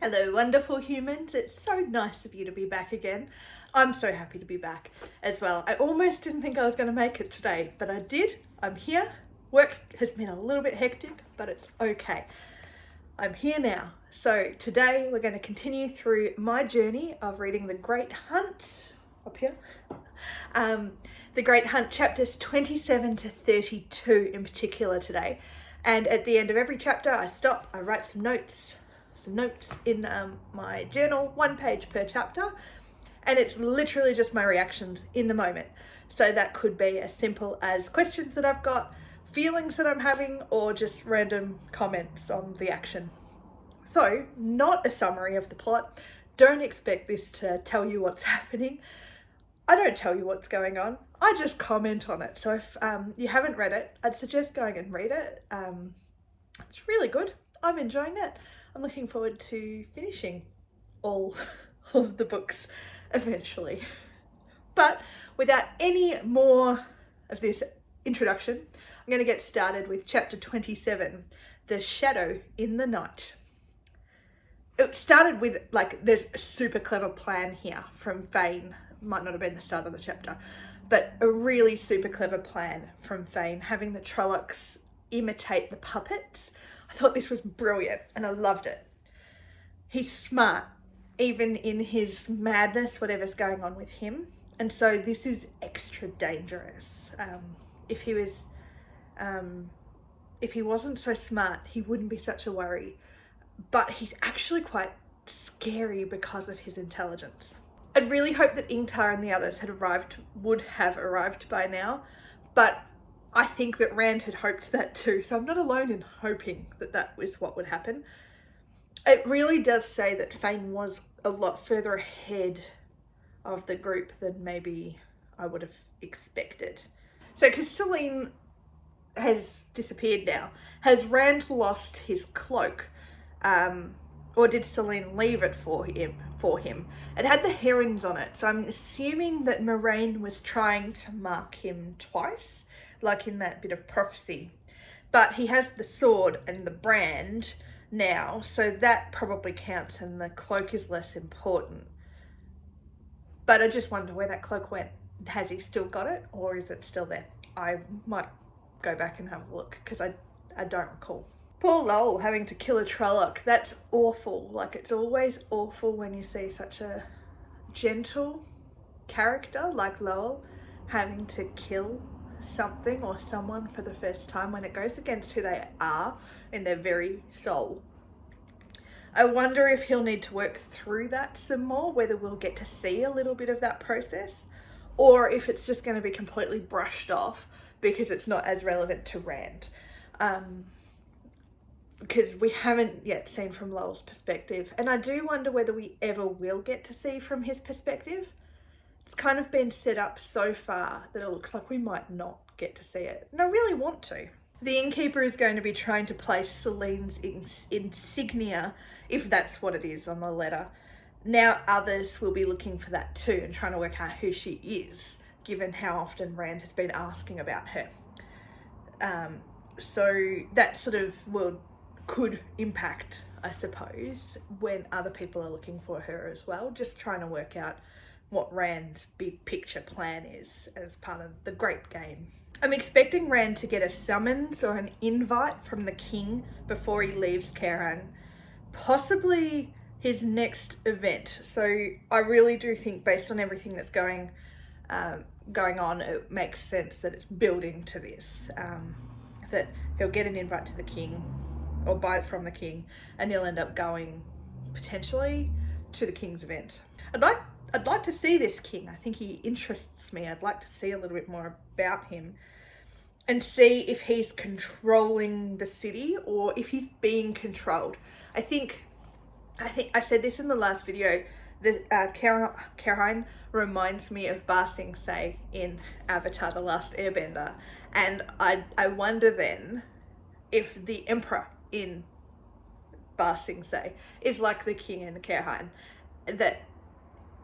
Hello wonderful humans, it's so nice of you to be back again. I'm so happy to be back as well. I almost didn't think I was going to make it today, but I did. I'm here. Work has been a little bit hectic, but it's okay. I'm here now. So today we're going to continue through my journey of reading The Great Hunt, up here. The Great Hunt chapters 27 to 32 in particular today. And at the end of every chapter I stop, I write some notes in my journal, 1 page per chapter, and it's literally just my reactions in the moment. So that could be as simple as questions that I've got, feelings that I'm having, or just random comments on the action. So not a summary of the plot. Don't expect this to tell you what's happening. I don't tell you what's going on. I just comment on it. So if you haven't read it, I'd suggest going and read it. It's really good. I'm enjoying it. I'm looking forward to finishing all of the books eventually. But without any more of this introduction, I'm going to get started with chapter 27, The Shadow in the Night. It started with, there's a super clever plan here from Verin. Might not have been the start of the chapter, but a really super clever plan from Verin, having the Trollocs imitate the puppets. I thought this was brilliant and I loved it. He's smart, even in his madness, whatever's going on with him. And so this is extra dangerous. If he wasn't so smart, he wouldn't be such a worry. But he's actually quite scary because of his intelligence. I'd really hoped that Ingtar and the others would have arrived by now, but I think that Rand had hoped that too, so I'm not alone in hoping that that was what would happen. It really does say that Fane was a lot further ahead of the group than maybe I would have expected. So because Selene has disappeared now, has Rand lost his cloak? Or did Selene leave it for him? It had the herons on it, so I'm assuming that Moraine was trying to mark him twice, like in that bit of prophecy. But he has the sword and the brand now, so that probably counts and the cloak is less important. But I just wonder where that cloak went. Has he still got it, or is it still there? I might go back and have a look, because I don't recall. Poor Lowell having to kill a Trolloc. That's awful. It's always awful when you see such a gentle character like Lowell having to kill something or someone for the first time when it goes against who they are in their very soul. I wonder if he'll need to work through that some more, whether we'll get to see a little bit of that process, or if it's just going to be completely brushed off because it's not as relevant to Rand. Because we haven't yet seen from Lowell's perspective, and I do wonder whether we ever will get to see from his perspective. It's kind of been set up so far that it looks like we might not get to see it, and I really want to. The innkeeper is going to be trying to place Selene's insignia, if that's what it is, on the letter. Now others will be looking for that too and trying to work out who she is, given how often Rand has been asking about her. So that sort of could impact, I suppose, when other people are looking for her as well, just trying to work out what Rand's big picture plan is as part of the great game. I'm expecting Rand to get a summons or an invite from the king before he leaves Cairn, possibly his next event. So I really do think, based on everything that's going on, it makes sense that it's building to this, that he'll get an invite to the king, or buy it from the king, and he'll end up going potentially to the king's event. I'd like to see this king. I think he interests me. I'd like to see a little bit more about him and see if he's controlling the city or if he's being controlled. I think I said this in the last video, that Cairn reminds me of Ba Sing Se in Avatar: The Last Airbender, and I wonder then if the emperor in Ba Sing Se is like the king in Cairn, that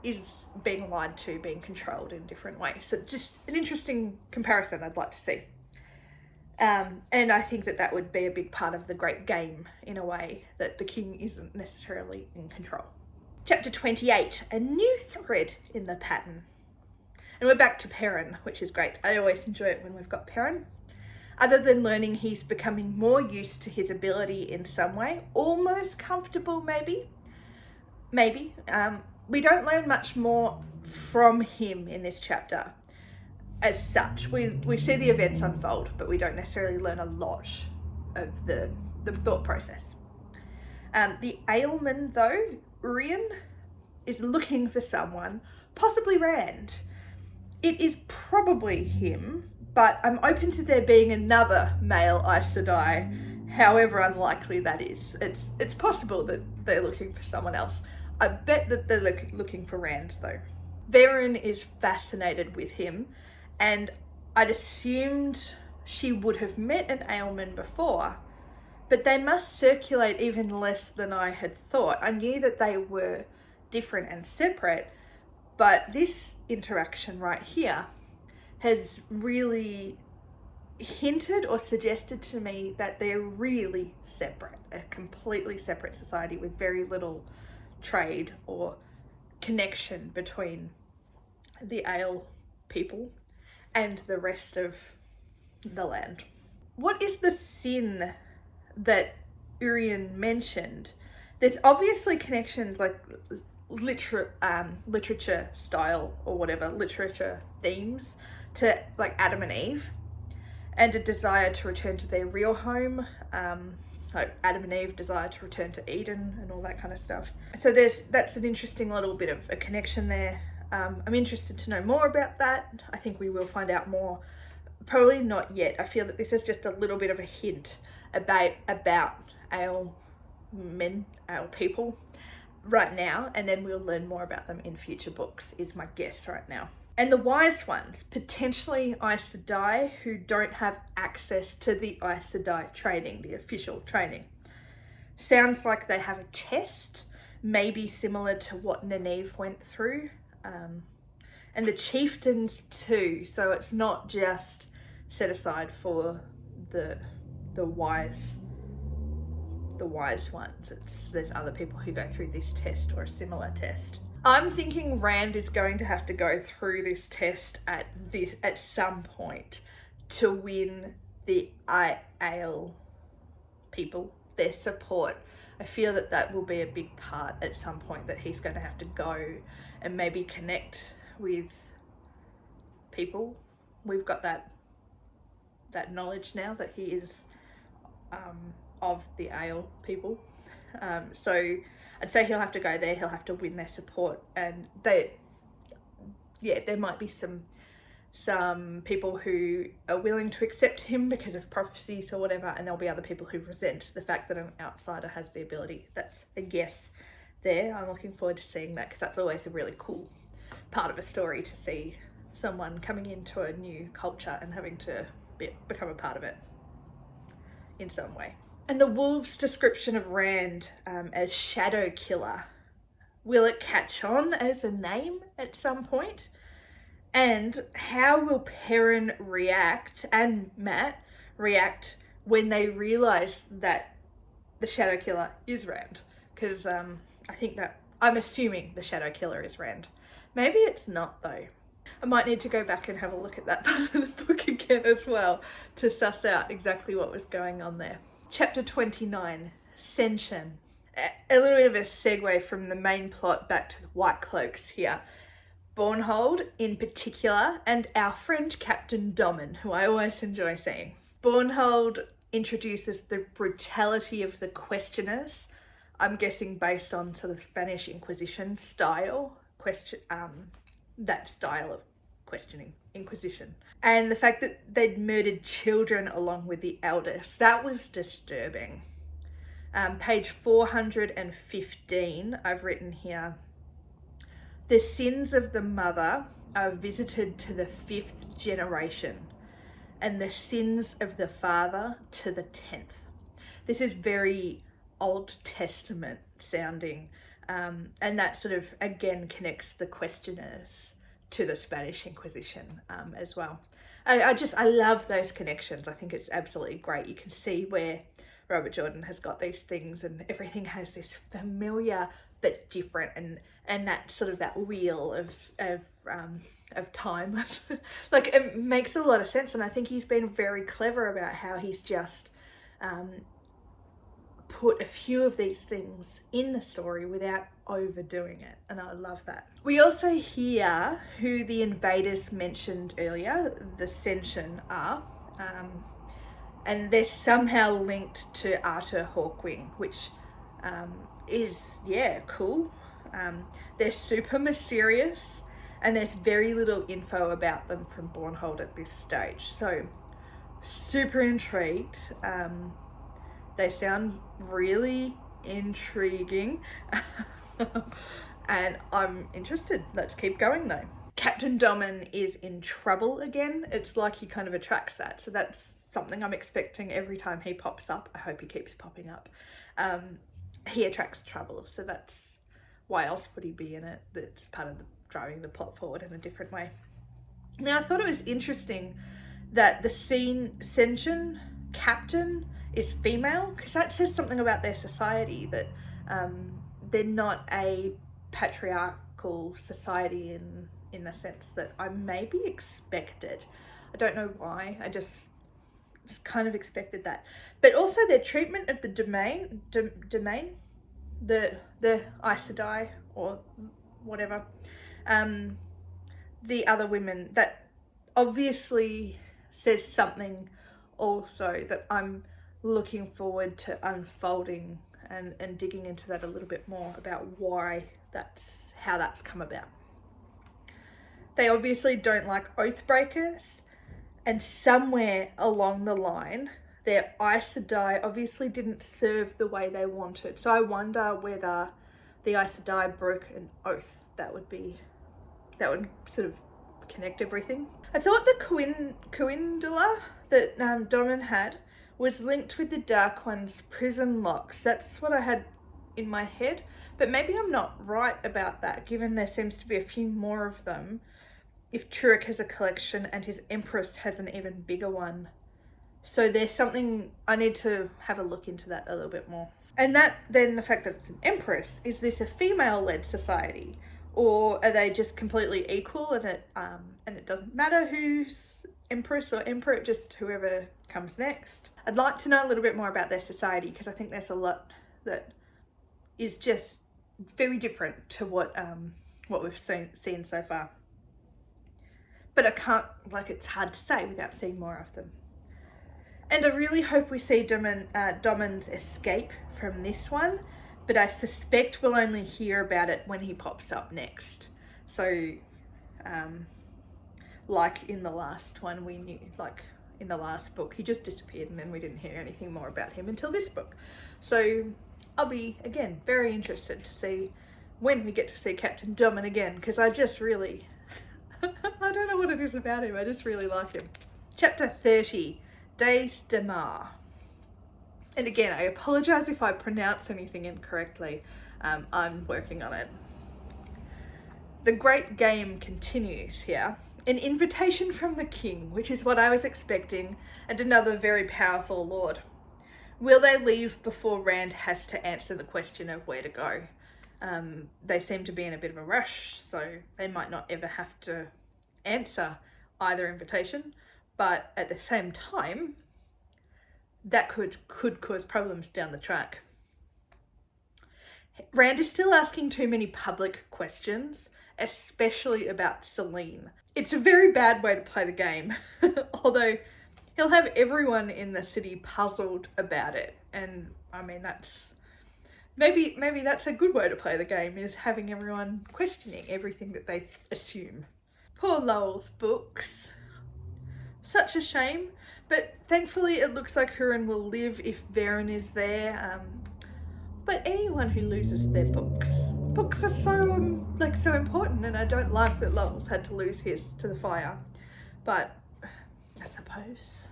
is being lied to, being controlled in different ways. So just an interesting comparison I'd like to see. And I think that that would be a big part of the great game, in a way, that the king isn't necessarily in control. Chapter 28, a new thread in the pattern. And we're back to Perrin, which is great. I always enjoy it when we've got Perrin. Other than learning he's becoming more used to his ability in some way, almost comfortable maybe. We don't learn much more from him in this chapter as such. We see the events unfold, but we don't necessarily learn a lot of the thought process. The Ailman, though, Verin, is looking for someone, possibly Rand. It is probably him, but I'm open to there being another male Aes Sedai, however unlikely that is. It's possible that they're looking for someone else. I bet that they're looking for Rand, though. Verin is fascinated with him, and I'd assumed she would have met an Ailman before, but they must circulate even less than I had thought. I knew that they were different and separate, but this interaction right here has really hinted or suggested to me that they're really separate, a completely separate society with very little trade or connection between the Ale people and the rest of the land. What is the sin that Verin mentioned? There's obviously connections, like literature style or whatever, literature themes to like Adam and Eve, and a desire to return to their real home. Like Adam and Eve desire to return to Eden and all that kind of stuff. So that's an interesting little bit of a connection there. I'm interested to know more about that. I think we will find out more. Probably not yet. I feel that this is just a little bit of a hint about Ale people right now, and then we'll learn more about them in future books, is my guess right now. And the wise ones, potentially Aes Sedai who don't have access to the Aes Sedai training, the official training. Sounds like they have a test, maybe similar to what Nynaeve went through. And the chieftains too, so it's not just set aside for the wise ones. There's other people who go through this test or a similar test. I'm thinking Rand is going to have to go through this test at some point to win the Ale people, their support. I feel that that will be a big part at some point, that he's going to have to go and maybe connect with people. We've got that knowledge now that he is of the Ale people. So I'd say he'll have to go there, he'll have to win their support, and there might be some people who are willing to accept him because of prophecies or whatever, and there'll be other people who resent the fact that an outsider has the ability. That's a guess there. I'm looking forward to seeing that, because that's always a really cool part of a story, to see someone coming into a new culture and having to become a part of it in some way. And the wolves' description of Rand as Shadow Killer, will it catch on as a name at some point? And how will Perrin react, and Mat react, when they realise that the Shadow Killer is Rand? Because I'm assuming the Shadow Killer is Rand. Maybe it's not, though. I might need to go back and have a look at that part of the book again as well, to suss out exactly what was going on there. Chapter 29, Ascension. A little bit of a segue from the main plot back to the White Cloaks here. Bornhold in particular, and our friend Captain Dommen, who I always enjoy seeing. Bornhold introduces the brutality of the Questioners, I'm guessing based on sort of Spanish Inquisition style, that style of questioning, Inquisition. And the fact that they'd murdered children along with the eldest, that was disturbing. Page 415, I've written here, the sins of the mother are visited to the 5th generation, and the sins of the father to the 10th. This is very Old Testament sounding, and that sort of again connects the Questioners to the Spanish Inquisition as well. I love those connections. I think it's absolutely great. You can see where Robert Jordan has got these things, and everything has this familiar but different, and that sort of that wheel of time. Like, it makes a lot of sense, and I think he's been very clever about how he's just put a few of these things in the story without overdoing it, and I love that. We also hear who the invaders mentioned earlier, the Ascension, are, and they're somehow linked to Arthur Hawkwing, which is, yeah, cool. They're super mysterious, and there's very little info about them from Bornhold at this stage, so super intrigued. They sound really intriguing and I'm interested. Let's keep going though. Captain Domin is in trouble again. It's like he kind of attracts that, so that's something I'm expecting every time he pops up. I hope he keeps popping up. He attracts trouble, so that's why else would he be in it? That's part of driving the plot forward in a different way. Now, I thought it was interesting that the Ascension captain is female, because that says something about their society, that they're not a patriarchal society in the sense that I maybe expected. I don't know why, I just kind of expected that. But also their treatment of the domain, the Aes Sedai or whatever, the other women, that obviously says something also that I'm looking forward to unfolding and digging into that a little bit more about how that's come about. They obviously don't like oath breakers, and somewhere along the line their Aes Sedai obviously didn't serve the way they wanted. So I wonder whether the Aes Sedai broke an oath. That would sort of connect everything. I thought the Coindula that Domin had was linked with the Dark One's prison locks. That's what I had in my head, but maybe I'm not right about that, given there seems to be a few more of them. If Trolloc has a collection and his Empress has an even bigger one. So there's something, I need to have a look into that a little bit more. And that, then the fact that it's an Empress, is this a female-led society? Or are they just completely equal and it doesn't matter who's Empress or Emperor, just whoever comes next? I'd like to know a little bit more about their society, because I think there's a lot that is just very different to what we've seen so far. But I can't, it's hard to say without seeing more of them. And I really hope we see Domin's escape from this one, but I suspect we'll only hear about it when he pops up next. So, like in the last one, we knew, in the last book, he just disappeared and then we didn't hear anything more about him until this book. So I'll be, again, very interested to see when we get to see Captain Domin again, because I just really, I don't know what it is about him, I just really like him. Chapter 30, Days de Mar. And again, I apologise if I pronounce anything incorrectly. I'm working on it. The great game continues here. An invitation from the king, which is what I was expecting, and another very powerful lord. Will they leave before Rand has to answer the question of where to go? They seem to be in a bit of a rush, so they might not ever have to answer either invitation, but at the same time, that could cause problems down the track. Rand is still asking too many public questions, especially about Selene. It's a very bad way to play the game, although he'll have everyone in the city puzzled about it. And I mean, that's maybe that's a good way to play the game, is having everyone questioning everything that they assume. Poor Lowell's books. Such a shame, but thankfully it looks like Huron will live if Verin is there. But anyone who loses their books are so important, and I don't like that Lowell's had to lose his to the fire. But I suppose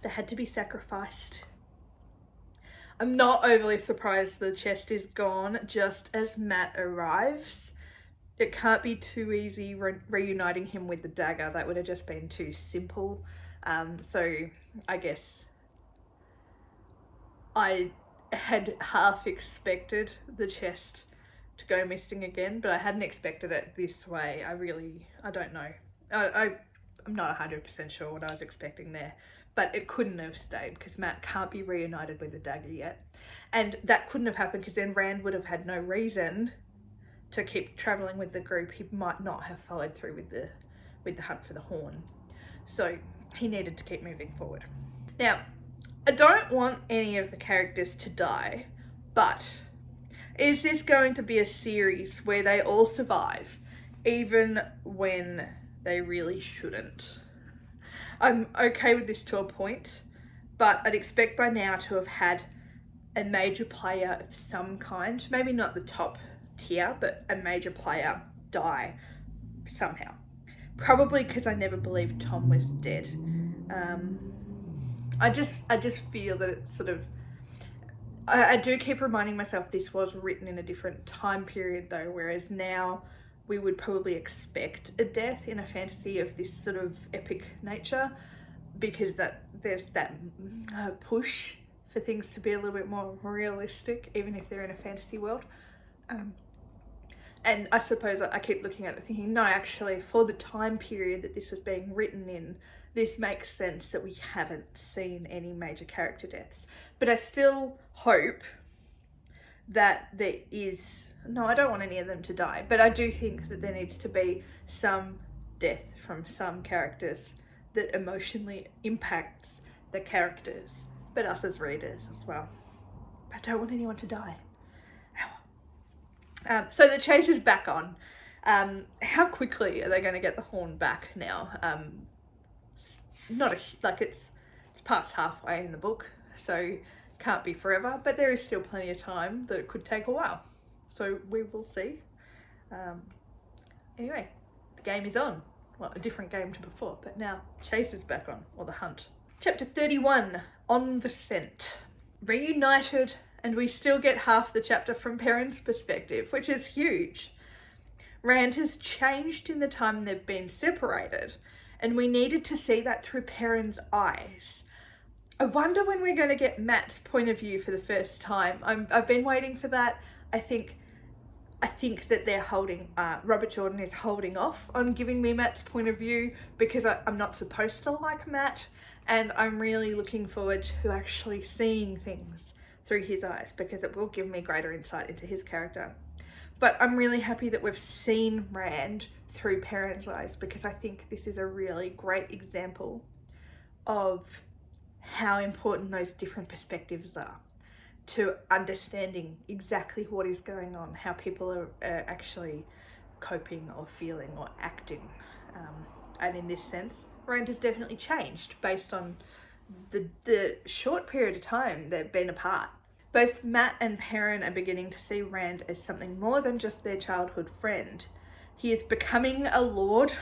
they had to be sacrificed. I'm not overly surprised the chest is gone just as Matt arrives. it can't be too easy reuniting him with the dagger. That would have just been too simple. So I guess I had half expected the chest to go missing again, but I hadn't expected it this way. I don't know. I'm not 100% sure what I was expecting there, but it couldn't have stayed because Matt can't be reunited with the dagger yet. And that couldn't have happened because then Rand would have had no reason to keep traveling with the group. He might not have followed through with the hunt for the horn. So he needed to keep moving forward. Now, I don't want any of the characters to die, but is this going to be a series where they all survive, even when they really shouldn't? I'm okay with this to a point, but I'd expect by now to have had a major player of some kind, maybe not the top tier, but a major player die somehow. Probably because I never believed Tom was dead. I just feel that it's sort of, I do keep reminding myself this was written in a different time period though, whereas now we would probably expect a death in a fantasy of this sort of epic nature, because there's that push for things to be a little bit more realistic, even if they're in a fantasy world. And I suppose I keep looking at it thinking, no, actually, for the time period that this was being written in, this makes sense that we haven't seen any major character deaths. But I still hope that there is, no, I don't want any of them to die, but I do think that there needs to be some death from some characters that emotionally impacts the characters, but us as readers as well. But I don't want anyone to die. So the chase is back on. How quickly are they going to get the horn back now? It's past halfway in the book, so can't be forever, but there is still plenty of time that it could take a while. So we will see. Anyway, the game is on. Well, a different game to before, but now chase is back on, or the hunt. Chapter 31, On the Scent. Reunited, and we still get half the chapter from Perrin's perspective, which is huge. Rand has changed in the time they've been separated, and we needed to see that through Perrin's eyes. I wonder when we're going to get Matt's point of view for the first time. I've been waiting for that. I think that they're holding, Robert Jordan is holding off on giving me Matt's point of view because I'm not supposed to like Matt, and I'm really looking forward to actually seeing things through his eyes because it will give me greater insight into his character. But I'm really happy that we've seen Rand through Perrin's eyes because I think this is a really great example of how important those different perspectives are to understanding exactly what is going on, how people are actually coping or feeling or acting. And in this sense, Rand has definitely changed based on the short period of time they've been apart. Both Matt and Perrin are beginning to see Rand as something more than just their childhood friend. He is becoming a lord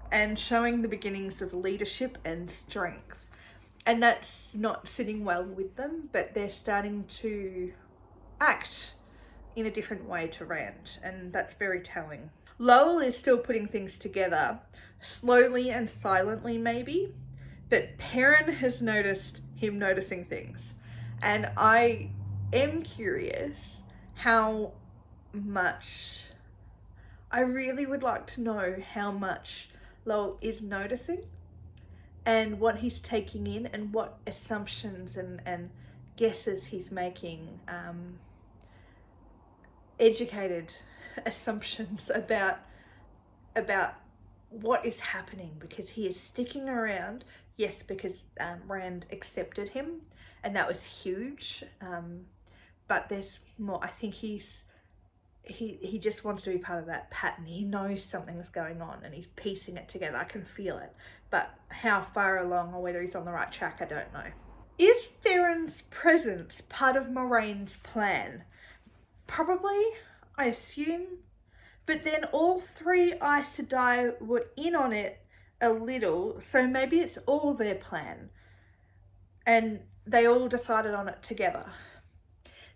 and showing the beginnings of leadership and strength. And that's not sitting well with them, but they're starting to act in a different way to Rand, and that's very telling. Lowell is still putting things together, slowly and silently maybe, but Perrin has noticed him noticing things. And I am curious how much, I really would like to know how much Lowell is noticing and what he's taking in and what assumptions and guesses he's making, educated assumptions about what is happening, because he is sticking around, yes, because Rand accepted him, and that was huge, but there's more. I think he just wants to be part of that pattern. He knows something's going on and he's piecing it together. I can feel it, but how far along or whether he's on the right track, I don't know. Is Verin's presence part of Moraine's plan? Probably, I assume, but then all three Aes Sedai were in on it a little, so maybe it's all their plan and they all decided on it together.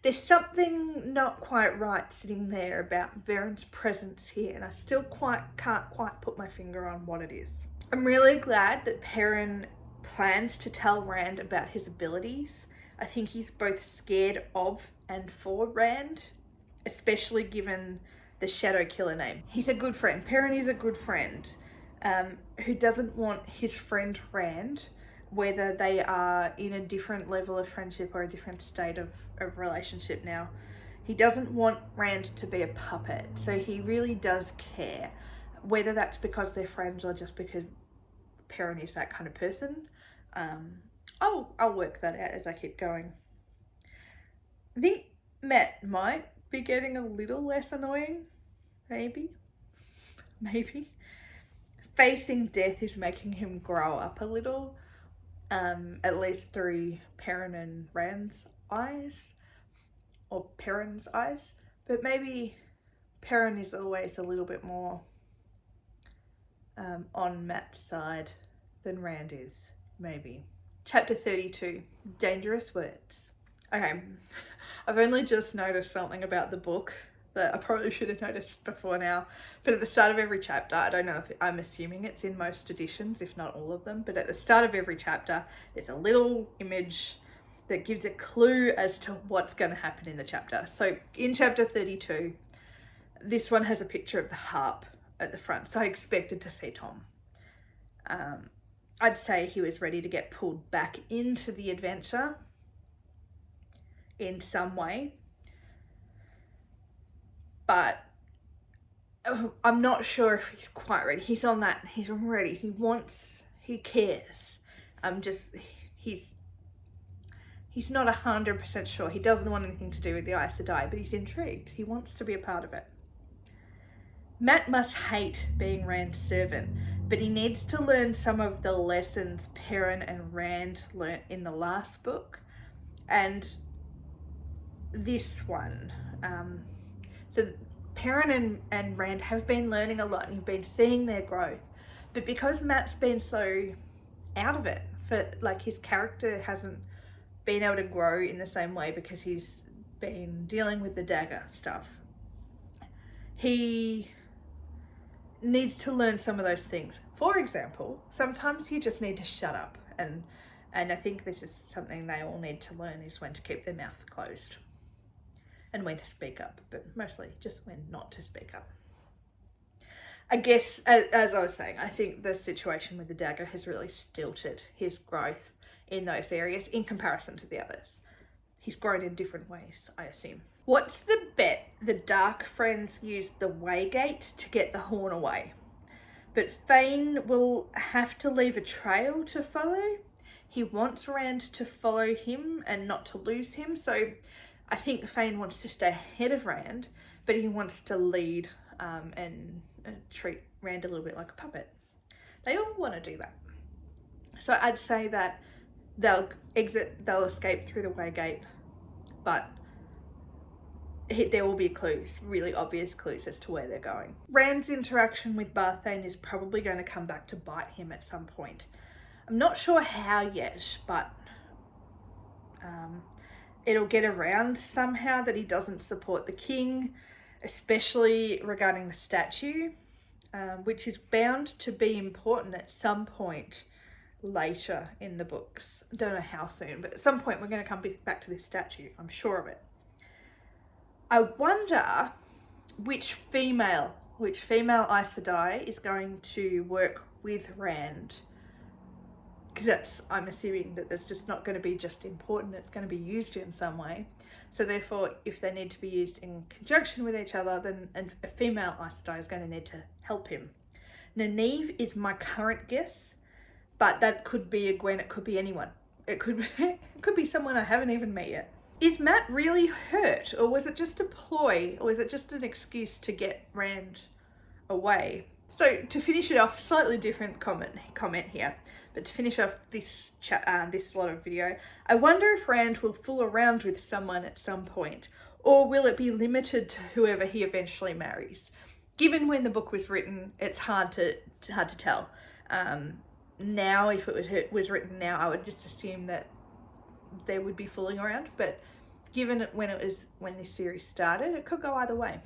There's something not quite right sitting there about Verin's presence here, and I still can't quite put my finger on what it is. I'm really glad that Perrin plans to tell Rand about his abilities. I think he's both scared of and for Rand, especially given the Shadow Killer name. He's a good friend. Perrin is a good friend who doesn't want his friend Rand, whether they are in a different level of friendship or a different state of relationship now, he doesn't want Rand to be a puppet. So he really does care, whether that's because they're friends or just because Perrin is that kind of person. I'll work that out as I keep going. I think Matt might be getting a little less annoying, maybe. Facing death is making him grow up a little, at least through Perrin and Rand's eyes, or Perrin's eyes, but maybe Perrin is always a little bit more on Matt's side than Rand is, maybe. Chapter 32, Dangerous Words. Okay, I've only just noticed something about the book that I probably should have noticed before now, but at the start of every chapter, I don't know if I'm assuming it's in most editions, if not all of them, but at the start of every chapter, there's a little image that gives a clue as to what's going to happen in the chapter. So in chapter 32, this one has a picture of the harp at the front, so I expected to see Tom. I'd say he was ready to get pulled back into the adventure in some way, but I'm not sure if he's quite ready. He's on that, he's ready, he cares. He's not 100% sure. He doesn't want anything to do with the Aes Sedai, but he's intrigued. He wants to be a part of it. Matt must hate being Rand's servant, but he needs to learn some of the lessons Perrin and Rand learnt in the last book and this one. So Perrin and Rand have been learning a lot and you've been seeing their growth, but because Matt's been so out of it, for like his character hasn't been able to grow in the same way because he's been dealing with the dagger stuff. He needs to learn some of those things. For example, sometimes you just need to shut up, and I think this is something they all need to learn, is when to keep their mouth closed and when to speak up, but mostly just when not to speak up. I guess, as I was saying, I think the situation with the dagger has really stilted his growth in those areas in comparison to the others. He's grown in different ways, I assume. What's the bet the Dark Friends used the Waygate to get the horn away? But Fane will have to leave a trail to follow. He wants Rand to follow him and not to lose him, so I think Fane wants to stay ahead of Rand, but he wants to lead and treat Rand a little bit like a puppet. They all want to do that. So I'd say that they'll escape through the Waygate, but there will be clues, really obvious clues as to where they're going. Rand's interaction with Barthane is probably going to come back to bite him at some point. I'm not sure how yet, but it'll get around somehow that he doesn't support the king, especially regarding the statue, which is bound to be important at some point later in the books. I don't know how soon, but at some point we're going to come back to this statue. I'm sure of it. I wonder which female Aes Sedai is going to work with Rand, because I'm assuming that that's just not going to be just important, it's going to be used in some way. So therefore, if they need to be used in conjunction with each other, then a female Aes Sedai is going to need to help him. Nynaeve is my current guess, but that could be a Gwen, it could be anyone. It could be someone I haven't even met yet. Is Matt really hurt, or was it just a ploy, or was it just an excuse to get Rand away? So to finish it off, slightly different comment here, but to finish off this lot of video, I wonder if Rand will fool around with someone at some point, or will it be limited to whoever he eventually marries? Given when the book was written, it's hard to tell. Now, if it was written now, I would just assume that they would be fooling around, but given when this series started, it could go either way.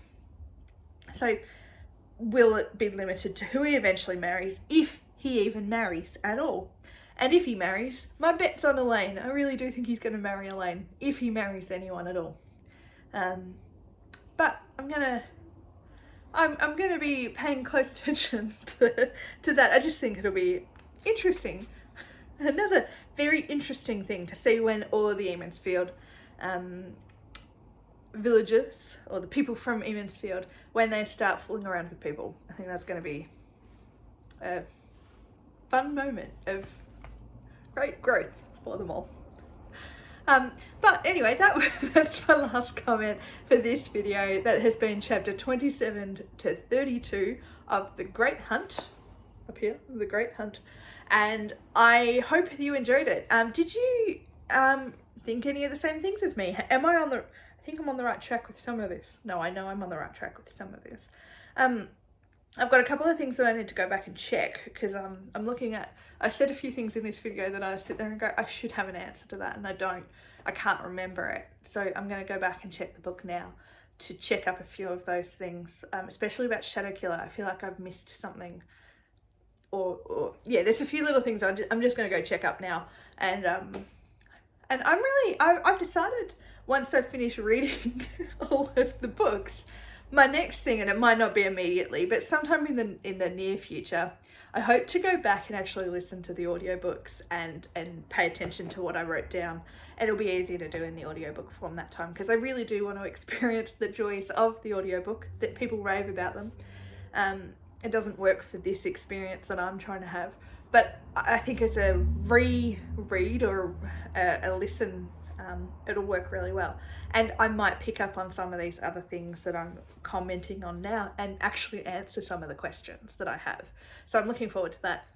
So will it be limited to who he eventually marries, if he even marries at all? And if he marries, my bet's on Elaine. I really do think he's going to marry Elaine, if he marries anyone at all. But I'm gonna be paying close attention to that. I just think it'll be interesting. Another very interesting thing to see when all of the Emansfield villagers, or the people from Emansfield, when they start fooling around with people. I think that's going to be a fun moment of great growth for them all. But anyway, that's my last comment for this video. That has been chapter 27 to 32 of The Great Hunt, up here, The Great Hunt. And I hope you enjoyed it. Did you think any of the same things as me? I think I'm on the right track with some of this. No, I know I'm on the right track with some of this. I've got a couple of things that I need to go back and check, because I'm looking at, I said a few things in this video that I sit there and go, I should have an answer to that, and I can't remember it. So I'm going to go back and check the book now to check up a few of those things, especially about Shadowkiller. I feel like I've missed something, or yeah, there's a few little things I'm just going to go check up now. And I've decided, once I finish reading all of the books, my next thing, and it might not be immediately, but sometime in the near future, I hope to go back and actually listen to the audiobooks and pay attention to what I wrote down. And it'll be easier to do in the audiobook form that time, because I really do want to experience the joys of the audiobook, that people rave about them. It doesn't work for this experience that I'm trying to have, but I think as a reread or a listen, it'll work really well. And I might pick up on some of these other things that I'm commenting on now and actually answer some of the questions that I have. So I'm looking forward to that.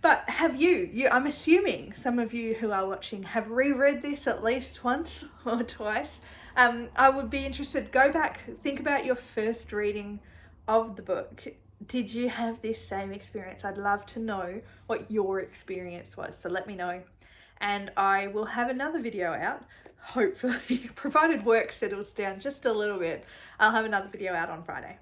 But have you, I'm assuming some of you who are watching have reread this at least once or twice. I would be interested, go back, think about your first reading of the book. Did you have this same experience? I'd love to know what your experience was, so let me know. And I will have another video out, hopefully, provided work settles down just a little bit. I'll have another video out on Friday.